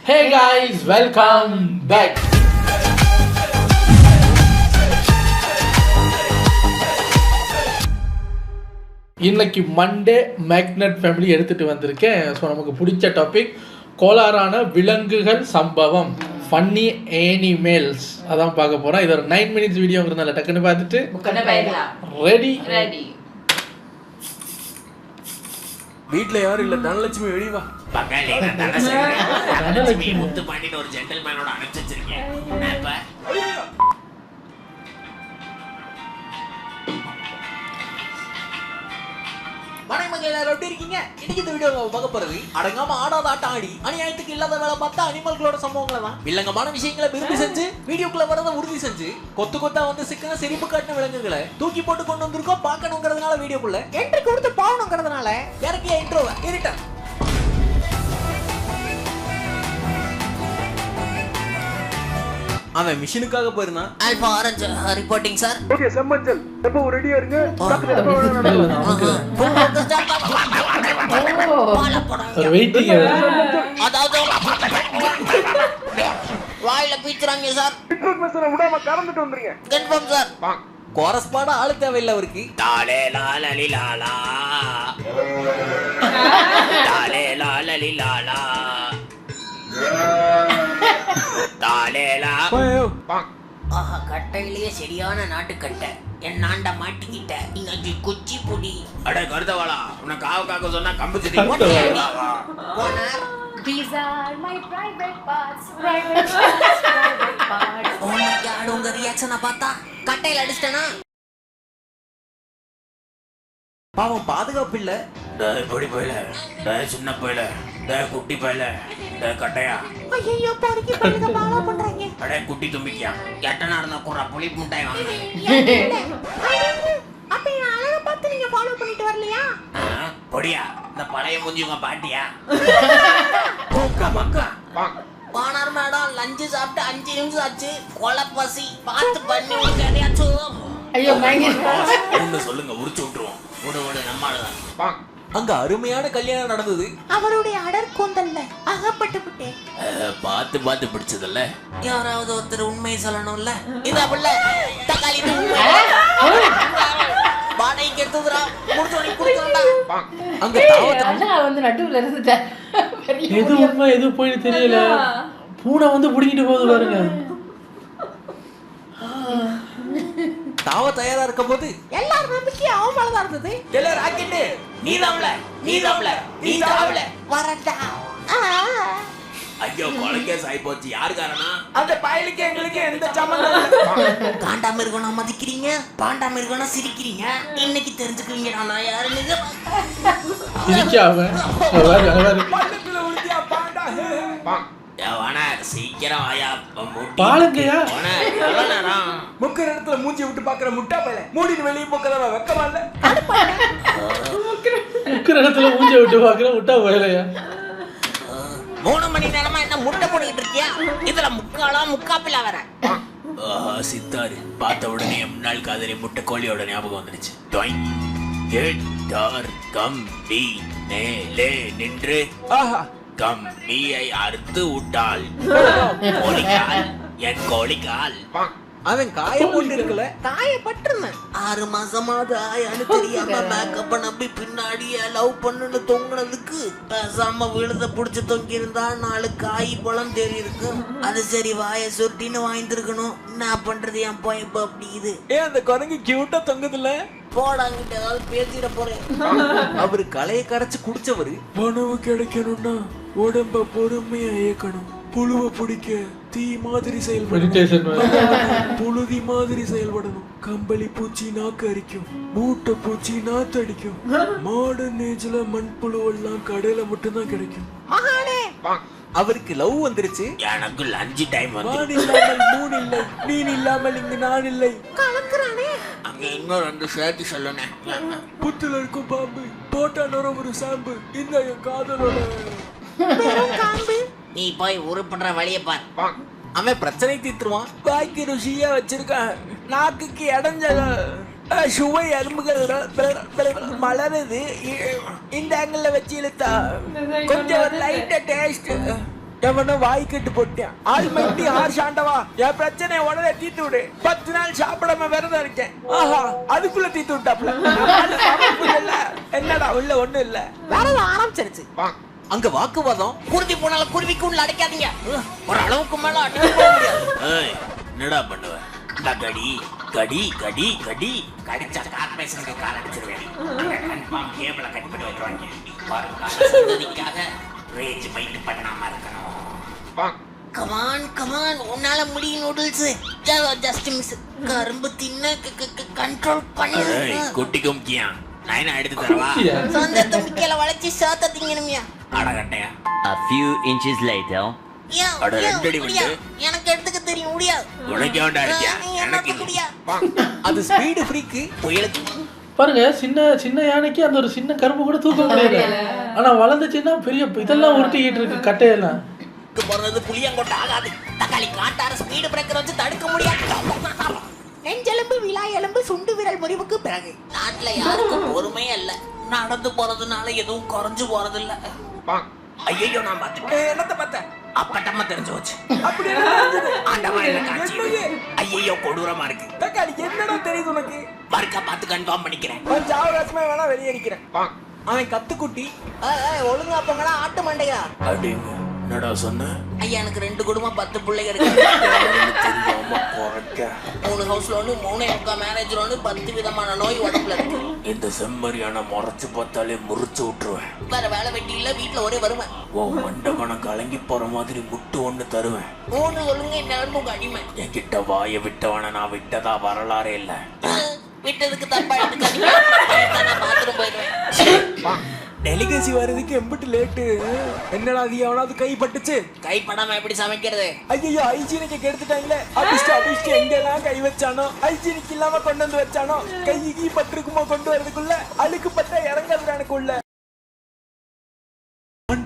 Hey guys, welcome back. இன்னைக்கு Monday magnet family எடுத்துகிட்டு வந்திருக்கேன். ஸோ நமக்கு பிடிச்ச டாபிக் கோளாறான விலங்குகள் சம்பவம், ஃபன்னி அனிமல்ஸ் அதான் பார்க்க போகிறோம். இது ஒரு 9 minutes வீடியோங்கிறதுனால டக்குன்னு பார்த்துட்டு ரெடி. வீட்டில் யாரும் இல்லை, தனலட்சுமி வெளிவா. தனலட்சுமி முத்து பாண்டின்னு ஒரு ஜென்டில்மேனோட அனுப்பிச்சு வச்சிருக்கேன். வணக்கம் எல்லாரும், எப்படி இருக்கீங்க? இன்னைக்கு இந்த வீடியோ பார்க்க போறது அடங்காம ஆடாத ஆட்டம் ஆடி அநியாயத்துக்கு இல்லாத வேலை பார்த்தா அனிமல்களோட சம்பவங்களை தான். வில்லங்கமான விஷயங்களை விரும்பி செஞ்சு வீடியோக்குள்ள வரதை உறுதி செஞ்சு கொத்து கொத்தா வந்து சிக்கன சிரிப்பு காட்டின விலங்குகளை தூக்கி போட்டு கொண்டு வந்திருக்கோம். பார்க்கணுங்கிறதுனால வீடியோக்குள்ள என்ட்ரி கொடுத்து பாவணுங்கிறதுனால இறக்கிய இன்ட்ரோவை இருட்டேன். அவன் மிஷினுக்காக போயிருந்தான். Alpha orange reporting sir. Okay செம்மஞ்சள், எப்போ ரெடியா இருங்க. வெயிட்டிங். அதாவது வாயில பீச்சுறாங்க சார். இன்ஃபர்மேஷனை விடாம கறந்துட்டு வந்துருங்க. Confirm sir. கோரஸ் பாட ஆளு தேவையில்லை அவருக்கு. டாலே லாலலி லாலா டாலே லாலலி லாலா டாலேலா. ஆஹா, கட்டையிலேயே சரியான நாட்டுக்கட்டை. என் நாண்ட மாட்டிக்கிட்ட இன்னைக்கு குச்சி புடி. அட கருதவாளா, உனக்கு காக்க சொன்னா கம்பு திட்டி போனார். These are my private parts, private parts, private parts. Oh my god, உங்க ரியாக்ஷனை பார்த்தா கட்டையில அடிச்சிட்டனா? பாவம் பாதுகாப்பு இல்ல. பொடி போயில, சின்ன போயில, குட்டி போயில, கட்டையா. ஐயோ, பொறுக்கி பண்ணுங்க, ஃபாலோ பண்றாங்க. அட குட்டி தும்பிக்கியா, எட்டனா இருந்தா கூட புளி முட்டாய் வாங்க. அப்ப என் அழகை பார்த்து நீங்க ஃபாலோ பண்ணிட்டு வரலையா? பொடியா, இந்த பழைய மூஞ்சி உங்க பாட்டியா? பானார் மேடம், லஞ்சு சாப்பிட்டு 5 நிமிஷம் ஆச்சு. கொலை பசி பார்த்து பண்ணி கிடையாச்சும். ஐயோ என்ன சொல்லுங்க, உரிச்சு விட்டுருவோம். ஓடு நம்மாலதான். அங்க அருமையான கல்யாணம் நடந்தது. அவருடைய அடர் கூந்தல்ல அகப்பட்டு விட்டேன். பார்த்து பிடிச்சதில்ல. யாராவது ஒருத்தர் உண்மையை சொல்லணும்ல. இதா புள்ள தக்காளி வாடகைக்கு எடுத்துதுரா, முடிச்சோடி குடுக்கறடா. அங்க தாவத் அண்ணா வந்து நடுவுல இருந்துட்டார். எது உண்மை எது போயின்னு தெரியல. பூனை வந்து பிடிக்கிட்டு போகுது பாருங்க. தாவ தயாரா இருக்க போது எல்லாரும் நம்பிக்கை அவன் மேலதான் இருந்தது. எல்லாரும் ராக்கெட்டு நீ தாவல வரட்டா. ஐயோ, கொலைக்கேஸ் ஆயி போச்சு. யாரு காரணம்? அந்த பயலுக்கு எங்களுக்கு எந்த சம்பந்தம் இல்ல. காண்டாம இருக்கணும் மதிக்கிறீங்க, பாண்டாம இருக்கணும் சிரிக்கிறீங்க. இன்னைக்கு தெரிஞ்சுக்குவீங்க நான் யாருன்னு. சிரிக்காம பள்ளத்துல உளுத்தியா பாண்டா. சீக்கிரம் ஆயா பாலுங்கயா. முக்கிற இடத்துல மூஞ்சி விட்டு பாக்குற முட்டா பையல மூடிட்டு வெளியே போக்கதான் வெக்கமா இல்ல. முக்கிற இடத்துல மூஞ்ச விட்டு பாக்குற முட்டா போயலையா. 3 மணி நேரமா என்ன முட்டை போட்டுக்கிட்டு இருக்கியா? இதுல முக்காப்பில வர சித்தாரு பார்த்த உடனே முன்னாள் காதலி முட்டை கோழியோட ஞாபகம் வந்துருச்சு. கம்பி மேலே நின்று கம்பியை அறுத்து விட்டாள். கோழிக்கால், என் கோழிக்கால். அவன் காய போட்டு இருக்கல, காயப்பட்டிருந்தேன். 6 மாசமாவது ஆயான்னு தெரியாம மேக்கப்ப நம்பி பின்னாடியே லவ் பண்ணுன்னு தொங்குனதுக்கு பேசாம விழுத புடிச்சு தொங்கி இருந்தா 4 காய் பழம் தேறி இருக்கு. அது சரி, வாய சொட்டின்னு வாங்கிருக்கணும். என்ன பண்றது, என் போயப்ப அப்படி இது. ஏன் அந்த குரங்கு கியூட்டா தொங்குதுல? போடாங்கிட்ட ஏதாவது பேசிட போறேன். அவரு களைய கரைச்சு குடிச்சவரு. பணவு கிடைக்கணும்னா உடம்ப பொறுமையா இயக்கணும். புழுவ பிடிக்க தீ மாதிரி செயல்படணும். புழுதி மாதிரி செயல்படணும். கம்பளி பூச்சி நாக்கு அரிக்கும், மூட்டை பூச்சி நாத்து அடிக்கும். மாடர்ன் ஏஜ்ல மண்புழு எல்லாம் கடையில மட்டும்தான் கிடைக்கும். அவருக்கு லவ் வந்துருச்சு. எனக்கு லஞ்ச் டைம் வந்து நான் இல்லாமல் மூணு இல்லை, நீன் இல்லாமல் இங்கு நான் இல்லை. அங்க இன்னும் 2 சேர்த்து சொல்லணும். புத்துல இருக்கும் பாம்பு போட்டா ஒரு சாம்பு. இந்த என் காதலோட நீ போய் உருப்படுற வழியை பார். அவன் பிரச்சனை தீர்த்துருவான். வாய்க்கு ருசியா வச்சிருக்கான், நாக்குக்கு இடைஞ்சல சுவை எறும்புகள் மலருது. இந்த ஆங்கிள் வச்சு இழுத்தா கொஞ்சம் லைட்டா டேஸ்ட். எவனோ வாய் கட்டு போட்டேன். ஆல்மைட்டி ஹார்ஷ் ஆண்டவா, என் பிரச்சனையை உடனே தீர்த்து விடு. 10 நாள் சாப்பிடாம விரதம் இருக்கேன். ஆஹா, அதுக்குள்ள தீர்த்து விட்டாப்ல. என்னடா உள்ள ஒண்ணும் இல்ல. விரதம் ஆரம்பிச்சிருச்சு. அங்க வாக்குவாதம். குருதி போனாலும் குருவிக்கு உள்ள அடைக்காதீங்க. ஒரு அளவுக்கு மேல அடிக்க போக முடியாது. என்னடா பண்ணுவ? கடி கடி கடி கடி கடிச்சா கார்பரேஷனுக்கு கால் அடிச்சிருவேன். கன்ஃபார்ம் கேபிள கட் பண்ணி விட்டுருவாங்க. சந்ததிக்காக ரேஜ் மைண்ட் பண்ணாம இருக்கணும். கமான் கமான், உன்னால முடியும் நூடுல்ஸ். Just miss. கரும்பு தின்ன கண்ட்ரோல் பண்ணு. குட்டி கும்கியா நான் என்ன எடுத்து தரவா? சொந்த தும்பிக்கையில வளைச்சி சாத்த திங்கணுமியா? அடகட்டையா. A few inches later. எனக்கு எடுத்துக்க தெரியும். முடியாது. அது ஸ்பீடு ஃப்ரீக்கு புயலுக்கு. பாருங்க, சின்ன சின்ன யானைக்கு அந்த ஒரு சின்ன கரும்பு கூட தூக்க முடியல. ஆனா வளர்ந்துச்சுன்னா பெரிய இதெல்லாம் உருட்டிக்கிட்டு இருக்கு கட்டையெல்லாம். போறது புளியங்கொட்டை ஆகாது. தக்காளி காட்டார ஸ்பீடு பிரேக்கர் வச்சு தடுக்க முடியாது. நெஞ்செலும்பு விழா எலும்பு சுண்டு விரல் முறிவுக்கு பிறகு நாட்டுல யாருக்கும் பொறுமையே இல்ல. நடந்து போறதுனால எதுவும் குறைஞ்சு போறது இல்ல. ஐயோ, நான் பாத்துட்டேன். என்னத்த பார்த்த? அப்பட்டமா தெரிஞ்சு வச்சு. அப்படி ஐயோ, கொடூரமா இருக்கு. தக்காளி என்னடா தெரியுது உனக்கு? மறுக்கா பார்த்து கன்ஃபார்ம் பண்ணிக்கிறேன். ஜாவகாசமா வேணா வெளியடிக்கிறேன். அவன் கத்துக்குட்டி. ஒழுங்கா அப்பங்களா ஆட்டு மண்டையா. அடிங்க, என்னடா சொன்ன? ஐயா, எனக்கு 2 குடும்பம் 10 பிள்ளைங்க இருக்கு. 3 ஹவுஸ் லோனு, 3 மேரேஜ் லோனு, 10 விதமான நோய் உடம்புல இருக்கு. இந்த செம்மறியான முறைச்சு பார்த்தாலே முறிச்சு விட்டுருவேன். வேற வேலை வெட்டி இல்ல, வீட்டுல ஒரே வருவேன். மண்ட கணம் கலங்கி போற மாதிரி முட்டு ஒண்ணு தருவேன். 3 சொல்லுங்க, நரம்புக்கு அடிமை. என்கிட்ட வாய விட்டவன நான் விட்டதா வரலாறே இல்ல. விட்டதுக்கு தப்பா எடுத்துக்காதீங்க. நான் பாத்ரூம் போயிடுவேன். டெலிகசி வர்றதுக்கு எம்பிட்டு லேட்டு. என்னடா அது எவனாவது கை பட்டுச்சு? கைப்படாம எப்படி சமைக்கிறது? ஐயோ, ஹைஜீனிக்கு கெடுத்துட்டாங்களே. அபிஷ்டு எங்கெல்லாம் கை வச்சானோ, ஹைஜீனிக் இல்லாம கொண்டு வந்து வச்சானோ, கை பட்டிருக்குமோ கொண்டு வரதுக்குள்ள அழுக்கு பட்ட இறங்காது எனக்குள்ள.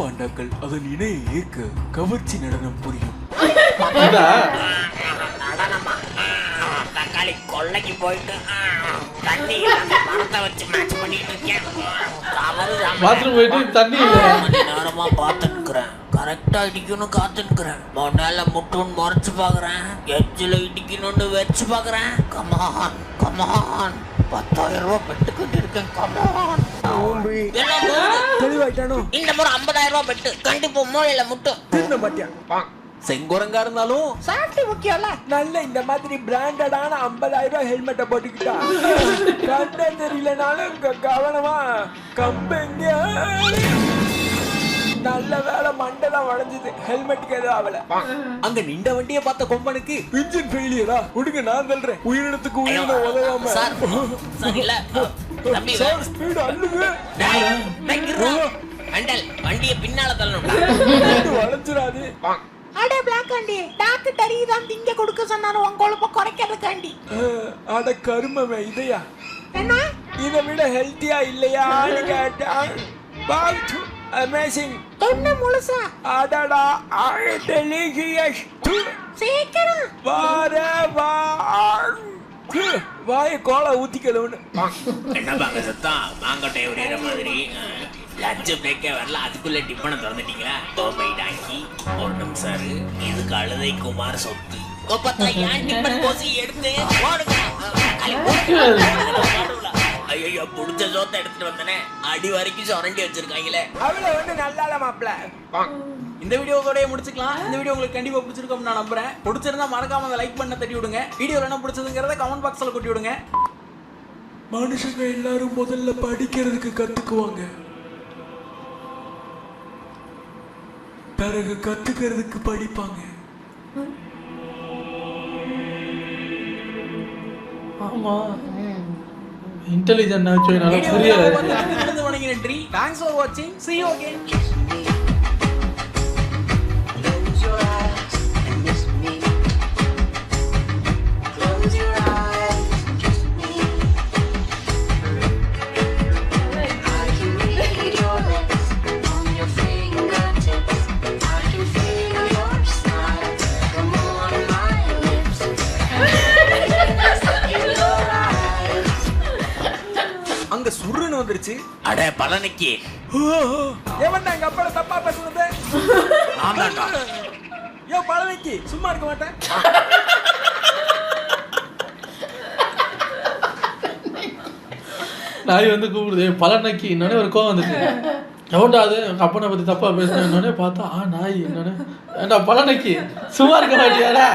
பாண்டாக்கள் அதன் இணைய ஏற்க கவர்ச்சி நடனம் புரியும். தக்காளி கொள்ளைக்கு போயிட்டு தண்ணி மரத்தை வச்சு மேட்ச் பண்ணிட்டு இருக்கேன். நேரமா பாத்துக்கிறேன். கரெக்டா இடிக்கணும் காத்துக்கிறேன். மொண்டால முட்டுன்னு முறைச்சு பாக்குறேன். எஜ்ஜில இடிக்கணும்னு வச்சு பாக்குறேன். கமான் கமான், 10,000 ரூபாய் பெட்டு கட்டி இருக்கேன். கமான் தெளிவாயிட்டானோ? இந்த முறை 50,000 ரூபாய் பெட்டு கண்டிப்பா மூளையில முட்டும். திரும்ப மாட்டியா? செங்குரங்கா இருந்தாலும் சேஃப்டி முக்கியம்ல. நல்ல இந்த மாதிரி பிராண்டடான 50,000 ரூபாய் ஹெல்மெட்டை போட்டுக்கிட்டா கண்ணே தெரியலனாலும் கவனமா கம்பெங்க. நல்ல வேலை மண்டலம் உடைஞ்சது, ஹெல்மெட்டுக்கு எதுவும் ஆகல. அங்க நின்ற வண்டியை பார்த்த கொம்பனுக்கு இன்ஜின் ஃபெயிலியரா? விடுங்க, நான் சொல்றேன். உயிரினத்துக்கு உயிரின உதவாம ஸ்பீடு அள்ளுங்க. வண்டியை பின்னால தள்ளணும், வளைஞ்சிடாது. அடே பிளாக் ஆண்டி, டாக்டர் இதான் திங்க கொடுக்க சொன்னாரு உன் கொழுப்ப குறைக்கிறதுக்காண்டி. அட கருமமே, இதையா? என்ன இதை விட ஹெல்த்தியா இல்லையான்னு கேட்டான். அமேசிங். தொன்ன முழுசா? அடடா, டெலிஷியஸ். சீக்கிரம் வார வா. வாய கோலை ஊத்திக்கலவனு. என்ன பாங்க சத்தம்? மாங்கட்டை உரியற மாதிரி. லட்ச பிரேக்கே வரல, அதுக்குள்ள டிப்பனை திறந்துட்டீங்களா? டோமைடாக்கி ஒரு நிமிஷம். இது கழுதை குமார் சொத்து. ஐயோ, புடிச்ச சோத்தை எடுத்துட்டு வந்தனே, அடி வரைக்கும் சுரண்டி வச்சிருக்காங்களே. அவ்வளவு ஒண்ணு நல்லால மாப்ள. இந்த வீடியோவோட முடிச்சுக்கலாம். இந்த வீடியோ உங்களுக்கு கண்டிப்பா பிடிச்சிருக்கும் நான் நம்புறேன். பிடிச்சிருந்தா மறக்காம அந்த லைக் பண்ண தட்டி விடுங்க. வீடியோல என்ன பிடிச்சதுங்கிறத கமெண்ட் பாக்ஸ்ல கொட்டி விடுங்க. மனுஷங்க எல்லாரும் முதல்ல படிக்கிறதுக்கு கத்துக்குவாங்க, பிறகு கத்துக்கிறதுக்கு படிப்பாங்க. ஆமா, இன்டெலிஜென்ட் ஆச்சு, நல்லா புரியல. நன்றி. Thanks for watching. See you again. அங்க சுருன்னு வந்துருச்சு. அட பழனிக்கு ஏவன்டா எங்க அப்பால தப்பா பேசுனது? நான் தான்டா. யோ பழனிக்கு சும்மா இருக்க மாட்டேன். நாய் வந்து கூப்பிடுது பழனைக்கு இன்னொன்னே ஒரு கோவம் வந்துச்சு. எவன்டா அது எங்கள் அப்பனை பற்றி தப்பாக பேசினே பார்த்தா நாய் என்னன்னு ஏன்டா பழனைக்கு சும்மா இருக்க மாட்டியாடா,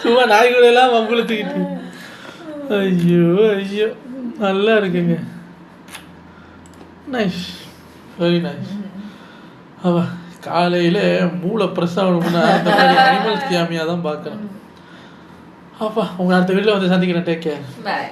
சும்மா நாய் கூட எல்லாம் வம்புழுத்துக்கிட்டு. ஐயோ ஐயோ நல்லா இருக்குங்க. Nice, very nice. அவா காலையில் மூளை ப்ரெஸ் ஆகணும்னா இந்த மாதிரி அனிமல்ஸ் கேமியாக தான் பார்க்கணும். அப்பா உங்களை அடுத்த வீட்டில் வந்து சந்திக்கிறேன். Take care. பாய்.